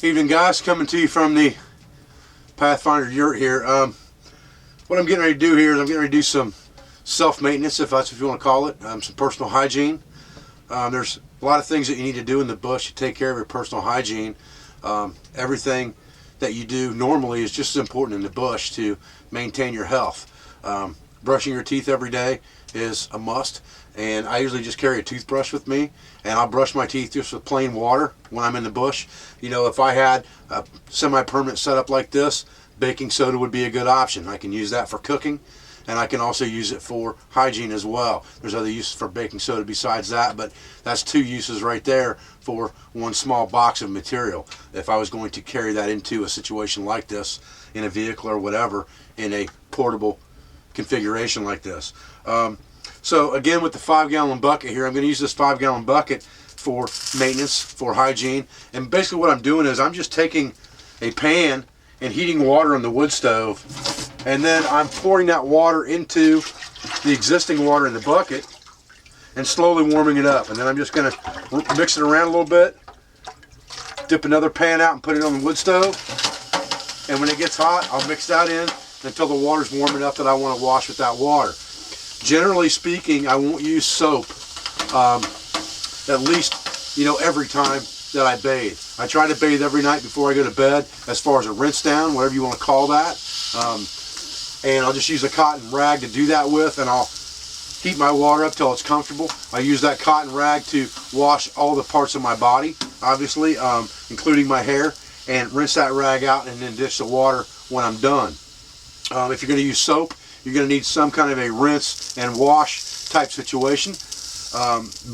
Evening guys, coming to you from the Pathfinder Yurt here. What I'm getting ready to do here is I'm getting ready to do some self-maintenance, if that's what you want to call it, some personal hygiene. There's a lot of things that you need to do in the bush to take care of your personal hygiene. Everything that you do normally is just as important in the bush to maintain your health. Brushing your teeth every day is a must, and I usually just carry a toothbrush with me, and I'll brush my teeth just with plain water when I'm in the bush. You know, if I had a semi-permanent setup like this, baking soda would be a good option. I can use that for cooking, and I can also use it for hygiene as well. There's other uses for baking soda besides that, but that's two uses right there for one small box of material. If I was going to carry that into a situation like this, in a vehicle or whatever, in a portable configuration like this. So again, with the 5-gallon bucket here, I'm going to use this 5-gallon bucket for maintenance, for hygiene. And basically what I'm doing is I'm just taking a pan and heating water on the wood stove, and then I'm pouring that water into the existing water in the bucket and slowly warming it up. And then I'm just going to mix it around a little bit, dip another pan out and put it on the wood stove. And when it gets hot, I'll mix that in until the water's warm enough that I want to wash with that water. Generally speaking, I won't use soap at least, every time that I bathe. I try to bathe every night before I go to bed, as far as a rinse down, whatever you want to call that. And I'll just use a cotton rag to do that with, and I'll heat my water up till it's comfortable. I use that cotton rag to wash all the parts of my body, obviously, including my hair, and rinse that rag out and then dish the water when I'm done. If you're going to use soap, you're going to need some kind of a rinse and wash type situation.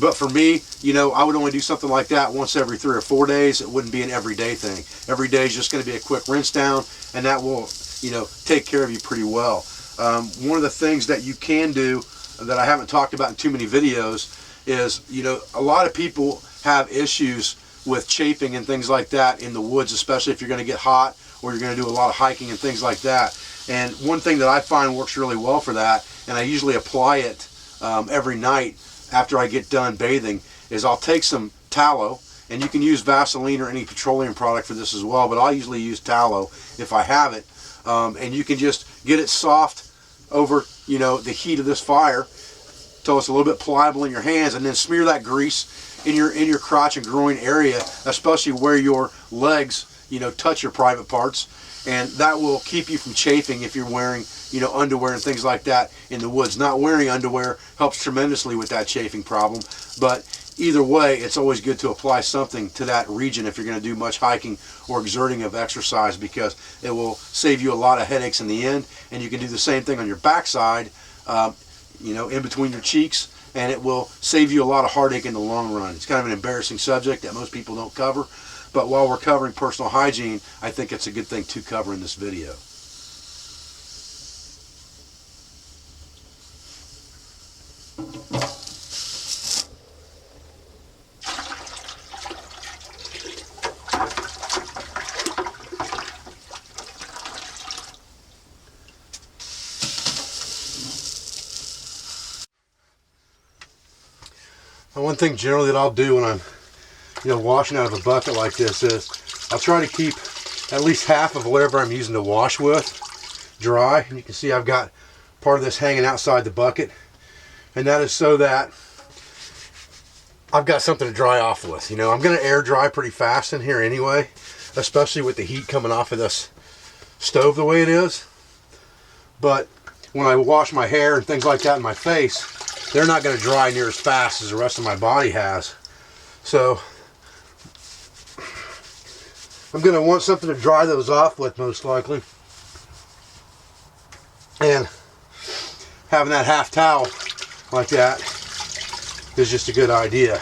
But for me, I would only do something like that once every 3 or 4 days. It wouldn't be an everyday thing. Every day is just going to be a quick rinse down, and that will, take care of you pretty well. One of the things that you can do that I haven't talked about in too many videos is, a lot of people have issues with chafing and things like that in the woods, especially if you're going to get hot or you're going to do a lot of hiking and things like that. And one thing that I find works really well for that, and I usually apply it every night after I get done bathing, is I'll take some tallow, and you can use Vaseline or any petroleum product for this as well, but I usually use tallow if I have it. And you can just get it soft over, the heat of this fire till it's a little bit pliable in your hands, and then smear that grease in your crotch and groin area, especially where your legs, touch your private parts. And that will keep you from chafing if you're wearing, underwear and things like that in the woods. Not wearing underwear helps tremendously with that chafing problem. But either way, it's always good to apply something to that region if you're going to do much hiking or exerting of exercise, because it will save you a lot of headaches in the end. And you can do the same thing on your backside, in between your cheeks, and it will save you a lot of heartache in the long run. It's kind of an embarrassing subject that most people don't cover. But while we're covering personal hygiene, I think it's a good thing to cover in this video. Now, one thing generally that I'll do when I'm washing out of a bucket like this is I'll try to keep at least half of whatever I'm using to wash with dry. And you can see I've got part of this hanging outside the bucket, and that is so that I've got something to dry off with. I'm going to air dry pretty fast in here anyway, especially with the heat coming off of this stove the way it is. But when I wash my hair and things like that in my face, they're not going to dry near as fast as the rest of my body has. So I'm going to want something to dry those off with, most likely. And having that half towel like that is just a good idea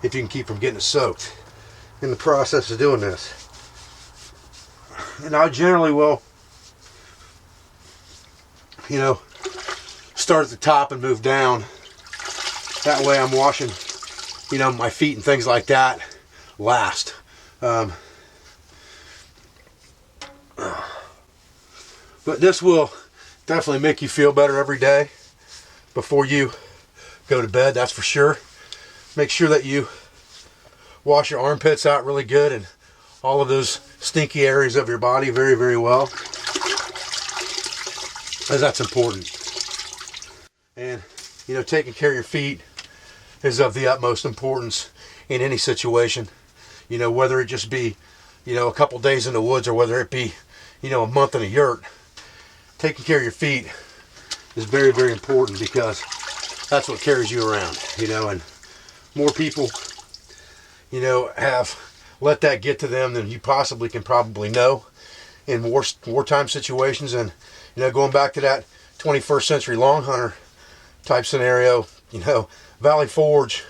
if you can keep from getting it soaked in the process of doing this. And I generally will, start at the top and move down. That way I'm washing, my feet and things like that last. But this will definitely make you feel better every day before you go to bed, that's for sure. Make sure that you wash your armpits out really good and all of those stinky areas of your body very, very well, as that's important. And, you know, taking care of your feet is of the utmost importance in any situation. You know, whether it just be, you know, a couple days in the woods or whether it be, you know, a month in a yurt. Taking care of your feet is very, very important because that's what carries you around, you know, and more people, you know, have let that get to them than you possibly can probably know in wartime situations. And, you know, going back to that 21st century long hunter type scenario, you know, Valley Forge,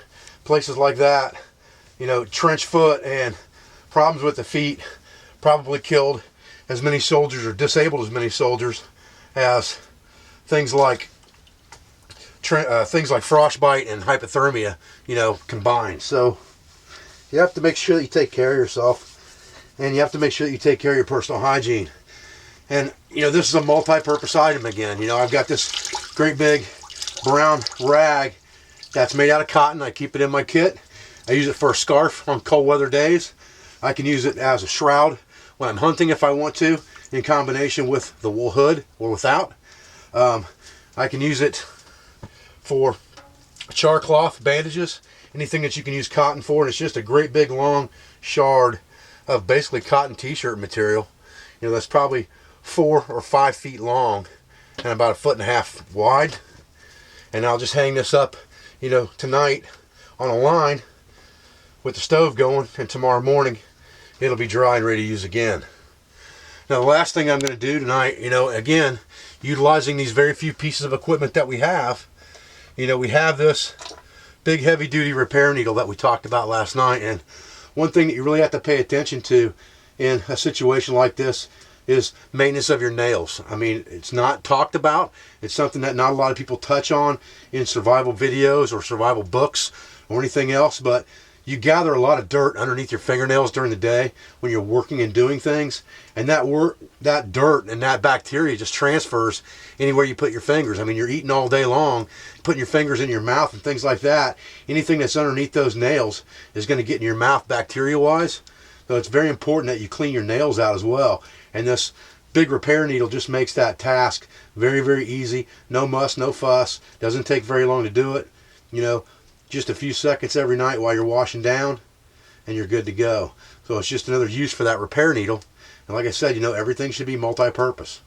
places like that, you know, trench foot and problems with the feet probably killed as many soldiers or disabled as many soldiers as things like frostbite and hypothermia, you know, combined. So you have to make sure that you take care of yourself, and you have to make sure that you take care of your personal hygiene. And, you know, this is a multi-purpose item again. You know, I've got this great big brown rag that's made out of cotton. I keep it in my kit. I use it for a scarf on cold weather days. I can use it as a shroud when I'm hunting if I want to, in combination with the wool hood or without. I can use it for char cloth bandages, anything that you can use cotton for, and it's just a great big long shard of basically cotton t-shirt material. You know, that's probably 4 or 5 feet long and about 1.5 feet wide. And I'll just hang this up, you know, tonight on a line with the stove going, and tomorrow morning it'll be dry and ready to use again. Now, the last thing I'm going to do tonight, you know, again, utilizing these very few pieces of equipment that we have, you know, we have this big heavy duty repair needle that we talked about last night. And one thing that you really have to pay attention to in a situation like this is maintenance of your nails. I mean, it's not talked about. It's something that not a lot of people touch on in survival videos or survival books or anything else, but you gather a lot of dirt underneath your fingernails during the day when you're working and doing things, and that dirt and that bacteria just transfers anywhere you put your fingers. I mean, you're eating all day long, putting your fingers in your mouth and things like that. Anything that's underneath those nails is going to get in your mouth bacteria-wise. So it's very important that you clean your nails out as well. And this big repair needle just makes that task very, very easy. No muss, no fuss. Doesn't take very long to do it. You know, just a few seconds every night while you're washing down, and you're good to go. So it's just another use for that repair needle. And like I said, you know, everything should be multi-purpose.